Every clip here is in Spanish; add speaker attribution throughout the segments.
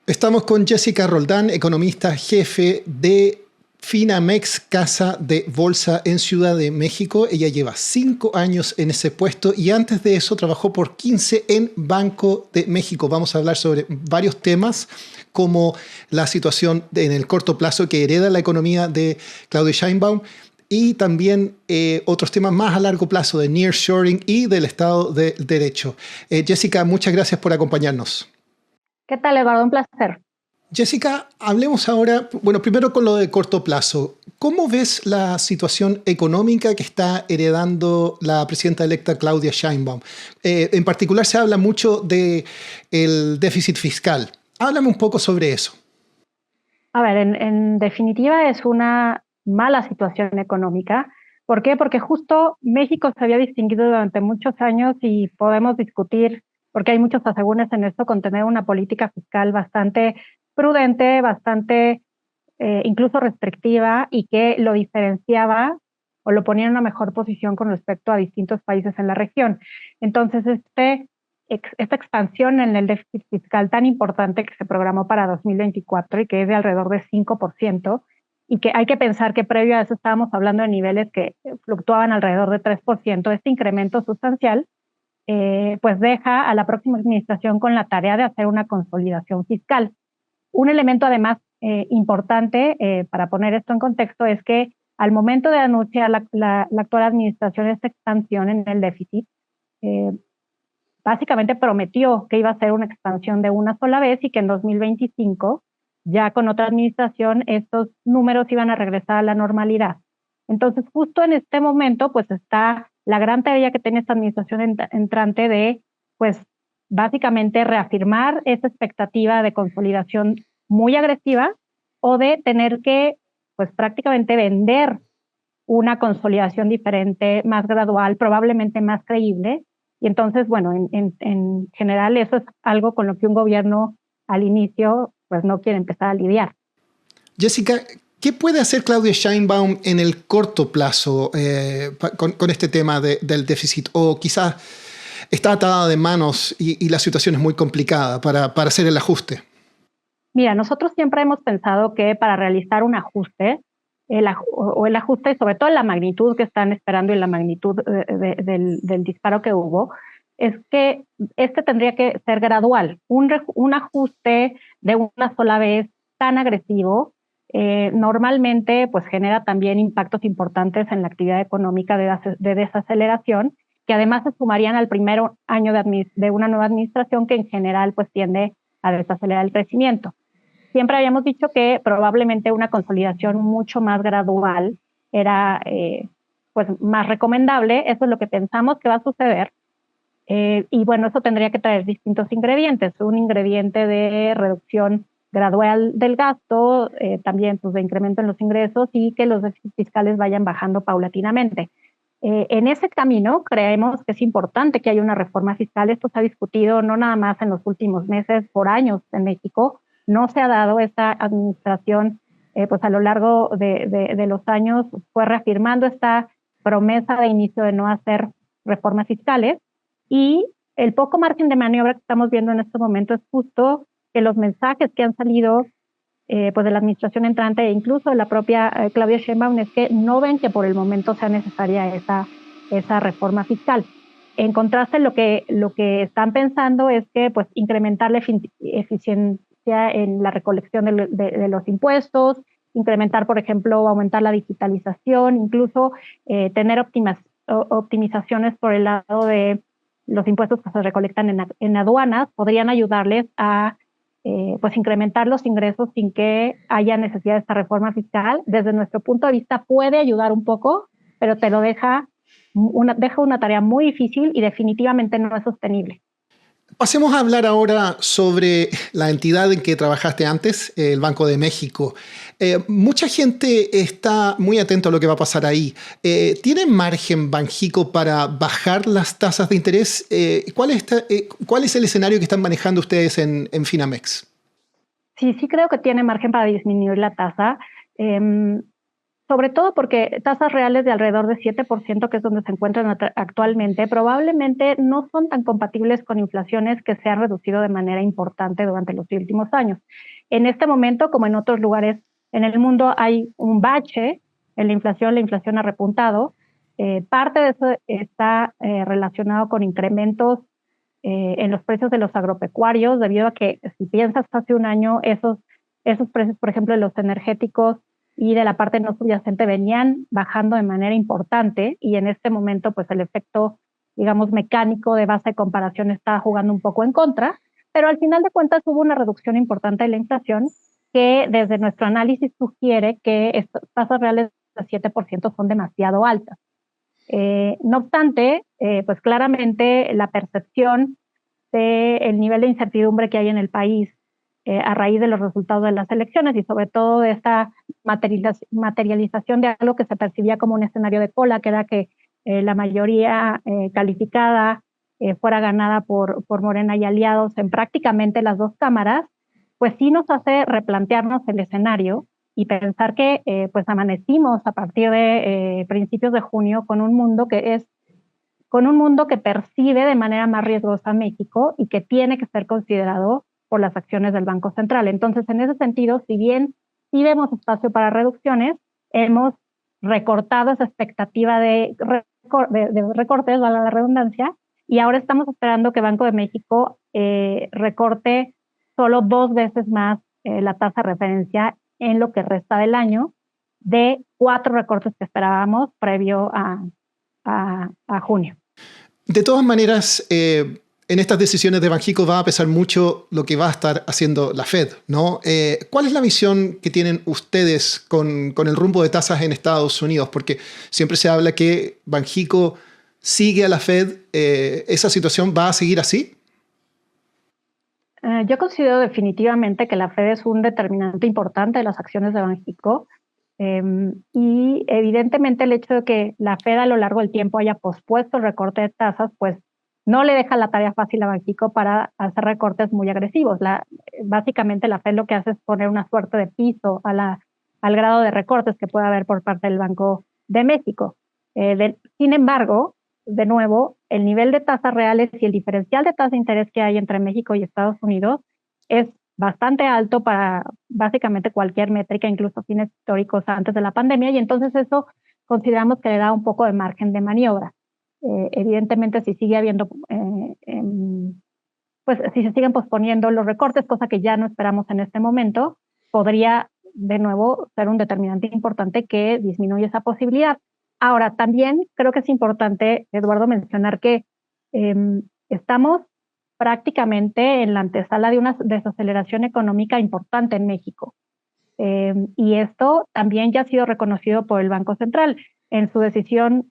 Speaker 1: Estamos con Jessica Roldán, economista jefe de Finamex, casa de bolsa en Ciudad de México. Ella lleva 5 años en ese puesto y antes de eso trabajó por 15 en Banco de México. Vamos a hablar sobre varios temas como la situación en el corto plazo que hereda la economía de Claudia Sheinbaum y también otros temas más a largo plazo de nearshoring y del Estado de Derecho. Jessica, muchas gracias por acompañarnos.
Speaker 2: ¿Qué tal, Eduardo? Un placer.
Speaker 1: Jessica, hablemos ahora, bueno, primero con lo de corto plazo. ¿Cómo ves la situación económica que está heredando la presidenta electa Claudia Sheinbaum? En particular se habla mucho del déficit fiscal. Háblame un poco sobre eso.
Speaker 2: A ver, en definitiva es una mala situación económica. ¿Por qué? Porque justo México se había distinguido durante muchos años y podemos discutir, porque hay muchos asegúnes en esto, con tener una política fiscal bastante prudente, bastante incluso restrictiva y que lo diferenciaba o lo ponía en una mejor posición con respecto a distintos países en la región. Entonces, esta expansión en el déficit fiscal tan importante que se programó para 2024 y que es de alrededor de 5%, y que hay que pensar que previo a eso estábamos hablando de niveles que fluctuaban alrededor de 3%, este incremento sustancial, pues deja a la próxima administración con la tarea de hacer una consolidación fiscal. Un elemento además importante para poner esto en contexto es que al momento de anunciar la actual administración esta expansión en el déficit, eh, básicamente prometió que iba a ser una expansión de una sola vez y que en 2025, ya con otra administración, estos números iban a regresar a la normalidad. Entonces, justo en este momento, pues está la gran tarea que tiene esta administración entrante de, pues, básicamente reafirmar esa expectativa de consolidación muy agresiva o de tener que, pues, prácticamente vender una consolidación diferente, más gradual, probablemente más creíble. Y entonces, bueno, en general eso es algo con lo que un gobierno al inicio pues no quiere empezar a lidiar.
Speaker 1: Jessica, ¿qué puede hacer Claudia Sheinbaum en el corto plazo con este tema del déficit? O quizás está atada de manos y la situación es muy complicada para hacer el ajuste.
Speaker 2: Mira, nosotros siempre hemos pensado que para realizar un ajuste, el ajuste, sobre todo la magnitud que están esperando y la magnitud del disparo que hubo, es que este tendría que ser gradual. Un ajuste de una sola vez tan agresivo normalmente pues genera también impactos importantes en la actividad económica de desaceleración, que además se sumarían al primer año de una nueva administración que en general pues tiende a desacelerar el crecimiento. Siempre habíamos dicho que probablemente una consolidación mucho más gradual era pues más recomendable. Eso es lo que pensamos que va a suceder. Y bueno, eso tendría que traer distintos ingredientes. Un ingrediente de reducción gradual del gasto, también pues, de incremento en los ingresos y que los déficits fiscales vayan bajando paulatinamente. En ese camino creemos que es importante que haya una reforma fiscal. Esto se ha discutido no nada más en los últimos meses, por años en México. No se ha dado esta administración, pues a lo largo de los años fue reafirmando esta promesa de inicio de no hacer reformas fiscales y el poco margen de maniobra que estamos viendo en este momento es justo que los mensajes que han salido pues de la administración entrante e incluso de la propia Claudia Sheinbaum es que no ven que por el momento sea necesaria esa reforma fiscal. En contraste, lo que están pensando es que pues incrementar la eficiencia en la recolección de los impuestos, incrementar, por ejemplo, aumentar la digitalización, incluso tener optimizaciones por el lado de los impuestos que se recolectan en aduanas, podrían ayudarles a pues incrementar los ingresos sin que haya necesidad de esta reforma fiscal. Desde nuestro punto de vista puede ayudar un poco, pero te lo deja una tarea muy difícil y definitivamente no es sostenible.
Speaker 1: Pasemos a hablar ahora sobre la entidad en que trabajaste antes, el Banco de México. Mucha gente está muy atenta a lo que va a pasar ahí. ¿Tiene margen Banxico para bajar las tasas de interés? ¿Cuál es el escenario que están manejando ustedes en Finamex?
Speaker 2: Sí creo que tiene margen para disminuir la tasa. sobre todo porque tasas reales de alrededor de 7%, que es donde se encuentran actualmente, probablemente no son tan compatibles con inflaciones que se han reducido de manera importante durante los últimos años. En este momento, como en otros lugares en el mundo, hay un bache en la inflación ha repuntado. Parte de eso está relacionado con incrementos en los precios de los agropecuarios, debido a que, si piensas hace un año, esos precios, por ejemplo, de los energéticos y de la parte no subyacente venían bajando de manera importante, y en este momento pues el efecto, digamos, mecánico de base de comparación está jugando un poco en contra, pero al final de cuentas hubo una reducción importante de la inflación que desde nuestro análisis sugiere que estas tasas reales de 7% son demasiado altas. No obstante, pues claramente la percepción del nivel de incertidumbre que hay en el país a raíz de los resultados de las elecciones y sobre todo de esta materialización de algo que se percibía como un escenario de cola, que era que la mayoría calificada fuera ganada por Morena y aliados en prácticamente las dos cámaras, pues sí nos hace replantearnos el escenario y pensar que pues amanecimos a partir de principios de junio con un mundo que percibe de manera más riesgosa México y que tiene que ser considerado por las acciones del Banco Central. Entonces, en ese sentido, si bien sí vemos espacio para reducciones, hemos recortado esa expectativa de recortes, valga la redundancia, y ahora estamos esperando que Banco de México recorte solo 2 veces más la tasa de referencia en lo que resta del año, de 4 recortes que esperábamos previo a junio.
Speaker 1: De todas maneras, en estas decisiones de Banxico va a pesar mucho lo que va a estar haciendo la Fed, ¿no? ¿Cuál es la visión que tienen ustedes con el rumbo de tasas en Estados Unidos? Porque siempre se habla que Banxico sigue a la Fed. ¿Esa situación va a seguir así?
Speaker 2: Yo considero definitivamente que la Fed es un determinante importante de las acciones de Banxico. Y evidentemente el hecho de que la Fed a lo largo del tiempo haya pospuesto el recorte de tasas, pues no le deja la tarea fácil a Banxico para hacer recortes muy agresivos. Básicamente la Fed lo que hace es poner una suerte de piso al grado de recortes que puede haber por parte del Banco de México. Sin embargo, de nuevo, el nivel de tasas reales y el diferencial de tasa de interés que hay entre México y Estados Unidos es bastante alto para básicamente cualquier métrica, incluso fines históricos antes de la pandemia, y entonces eso consideramos que le da un poco de margen de maniobra. Evidentemente, si sigue habiendo, pues si se siguen posponiendo los recortes, cosa que ya no esperamos en este momento, podría de nuevo ser un determinante importante que disminuye esa posibilidad. Ahora, también creo que es importante, Eduardo, mencionar que estamos prácticamente en la antesala de una desaceleración económica importante en México. Y esto también ya ha sido reconocido por el Banco Central. En su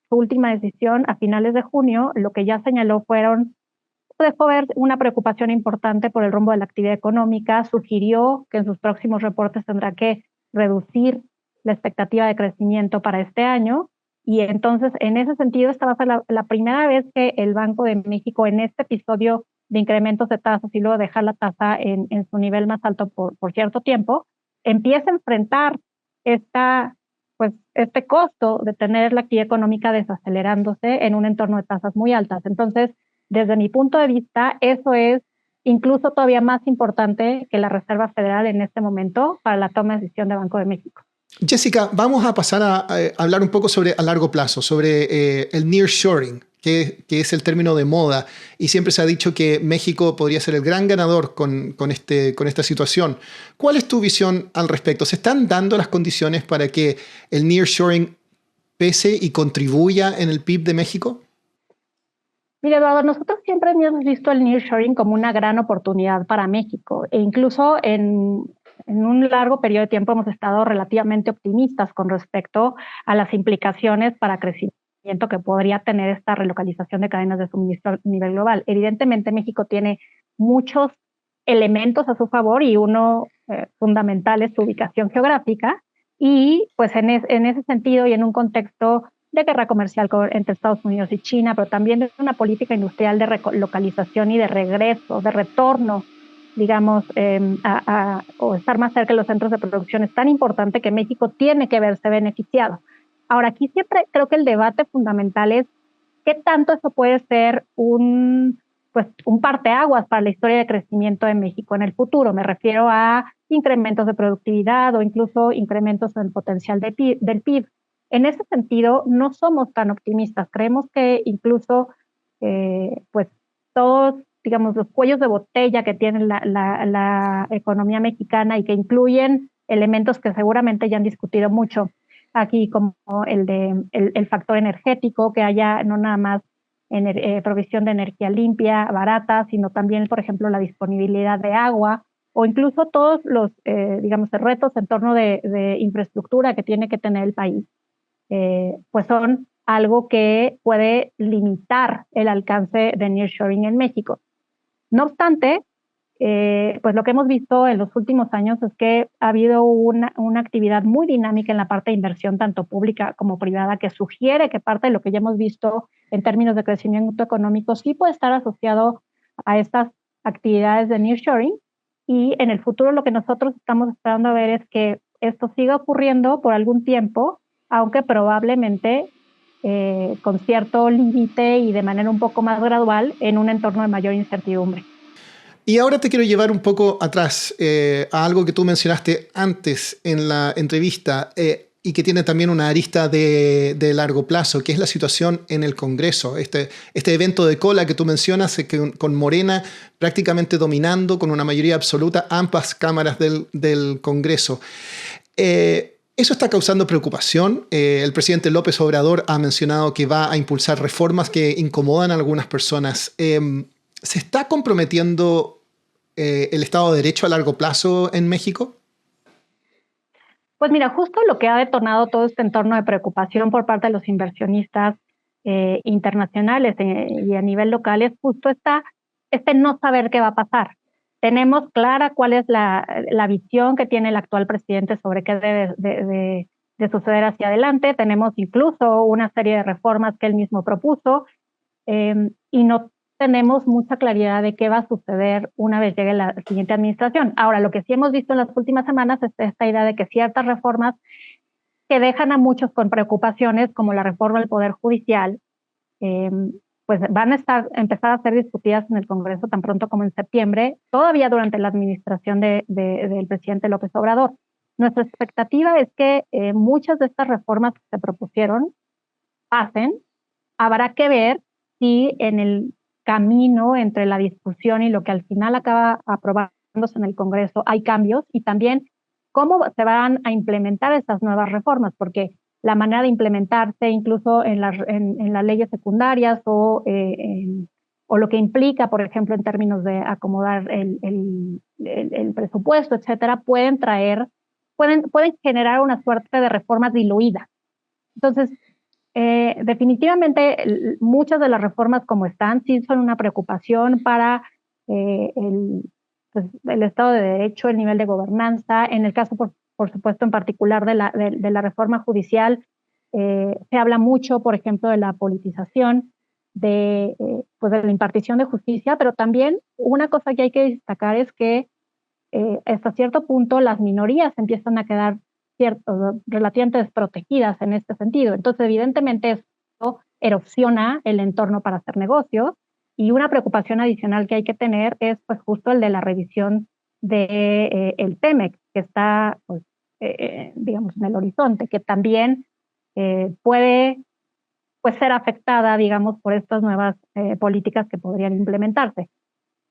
Speaker 2: última decisión a finales de junio, lo que ya señaló dejó ver una preocupación importante por el rumbo de la actividad económica, sugirió que en sus próximos reportes tendrá que reducir la expectativa de crecimiento para este año, y entonces en ese sentido esta va a ser la primera vez que el Banco de México, en este episodio de incrementos de tasas y luego dejar la tasa en su nivel más alto por cierto tiempo, empieza a enfrentar este costo de tener la actividad económica desacelerándose en un entorno de tasas muy altas. Entonces, desde mi punto de vista, eso es incluso todavía más importante que la Reserva Federal en este momento para la toma de decisión de Banco de México.
Speaker 1: Jessica, vamos a pasar a hablar un poco a largo plazo, sobre el nearshoring, que es el término de moda, y siempre se ha dicho que México podría ser el gran ganador con esta situación. ¿Cuál es tu visión al respecto? ¿Se están dando las condiciones para que el nearshoring pese y contribuya en el PIB de México?
Speaker 2: Mira, Eduardo, nosotros siempre hemos visto el nearshoring como una gran oportunidad para México, e incluso en un largo periodo de tiempo hemos estado relativamente optimistas con respecto a las implicaciones para crecimiento que podría tener esta relocalización de cadenas de suministro a nivel global. Evidentemente, México tiene muchos elementos a su favor, y uno fundamental es su ubicación geográfica, y pues en ese sentido y en un contexto de guerra comercial entre Estados Unidos y China, pero también de una política industrial de relocalización y de regreso, de retorno digamos, o estar más cerca de los centros de producción es tan importante que México tiene que verse beneficiado. Ahora, aquí siempre creo que el debate fundamental es qué tanto eso puede ser un parteaguas para la historia de crecimiento de México en el futuro. Me refiero a incrementos de productividad o incluso incrementos en el potencial del PIB. En ese sentido, no somos tan optimistas. Creemos que incluso todos, digamos, los cuellos de botella que tiene la economía mexicana y que incluyen elementos que seguramente ya han discutido mucho aquí, como el factor energético, que haya no nada más provisión de energía limpia, barata, sino también, por ejemplo, la disponibilidad de agua o incluso todos los, digamos, retos en torno de infraestructura que tiene que tener el país, pues son algo que puede limitar el alcance de nearshoring en México. No obstante, pues lo que hemos visto en los últimos años es que ha habido una actividad muy dinámica en la parte de inversión, tanto pública como privada, que sugiere que parte de lo que ya hemos visto en términos de crecimiento económico sí puede estar asociado a estas actividades de nearshoring. Y en el futuro lo que nosotros estamos esperando a ver es que esto siga ocurriendo por algún tiempo, aunque probablemente con cierto límite y de manera un poco más gradual en un entorno de mayor incertidumbre.
Speaker 1: Y ahora te quiero llevar un poco atrás a algo que tú mencionaste antes en la entrevista y que tiene también una arista de largo plazo, que es la situación en el Congreso. Este evento de cola que tú mencionas, con Morena prácticamente dominando con una mayoría absoluta ambas cámaras del Congreso. Eso está causando preocupación. El presidente López Obrador ha mencionado que va a impulsar reformas que incomodan a algunas personas. ¿Se está comprometiendo el Estado de Derecho a largo plazo en México?
Speaker 2: Pues mira, justo lo que ha detonado todo este entorno de preocupación por parte de los inversionistas internacionales y a nivel local es justo este no saber qué va a pasar. Tenemos clara cuál es la visión que tiene el actual presidente sobre qué debe de suceder hacia adelante. Tenemos incluso una serie de reformas que él mismo propuso y no tenemos mucha claridad de qué va a suceder una vez llegue la siguiente administración. Ahora, lo que sí hemos visto en las últimas semanas es esta idea de que ciertas reformas que dejan a muchos con preocupaciones, como la reforma del Poder Judicial, pues van a empezar a ser discutidas en el Congreso tan pronto como en septiembre, todavía durante la administración del presidente López Obrador. Nuestra expectativa es que muchas de estas reformas que se propusieron pasen. Habrá que ver si en el camino entre la discusión y lo que al final acaba aprobándose en el Congreso hay cambios y también cómo se van a implementar estas nuevas reformas, porque la manera de implementarse incluso en las leyes secundarias o lo que implica, por ejemplo, en términos de acomodar el presupuesto, etcétera, pueden generar una suerte de reformas diluidas. Entonces, definitivamente muchas de las reformas como están sí son una preocupación para el Estado de Derecho, el nivel de gobernanza. En el caso, por supuesto, en particular de la reforma judicial, se habla mucho, por ejemplo, de la politización, de la impartición de justicia, pero también una cosa que hay que destacar es que hasta cierto punto las minorías empiezan a quedar relativamente desprotegidas en este sentido. Entonces, evidentemente, esto erosiona el entorno para hacer negocios y una preocupación adicional que hay que tener es pues justo el de la revisión de el TEMEC, que está, pues, digamos, en el horizonte, que también puede pues, ser afectada, digamos, por estas nuevas políticas que podrían implementarse.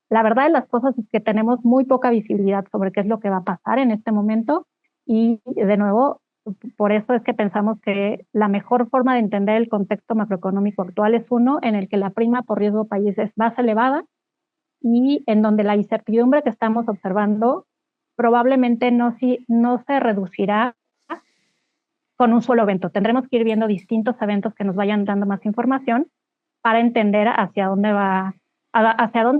Speaker 2: La verdad de las cosas es que tenemos muy poca visibilidad sobre qué es lo que va a pasar en este momento. Y de nuevo, por eso es que pensamos que la mejor forma de entender el contexto macroeconómico actual es uno en el que la prima por riesgo país es más elevada y en donde la incertidumbre que estamos observando probablemente no se reducirá con un solo evento. Tendremos que ir viendo distintos eventos que nos vayan dando más información para entender hacia dónde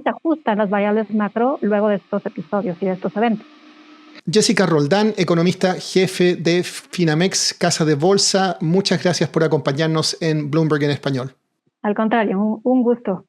Speaker 2: se ajustan las variables macro luego de estos episodios y de estos eventos.
Speaker 1: Jessica Roldán, economista jefe de Finamex, Casa de Bolsa, muchas gracias por acompañarnos en Bloomberg en Español.
Speaker 2: Al contrario, un gusto.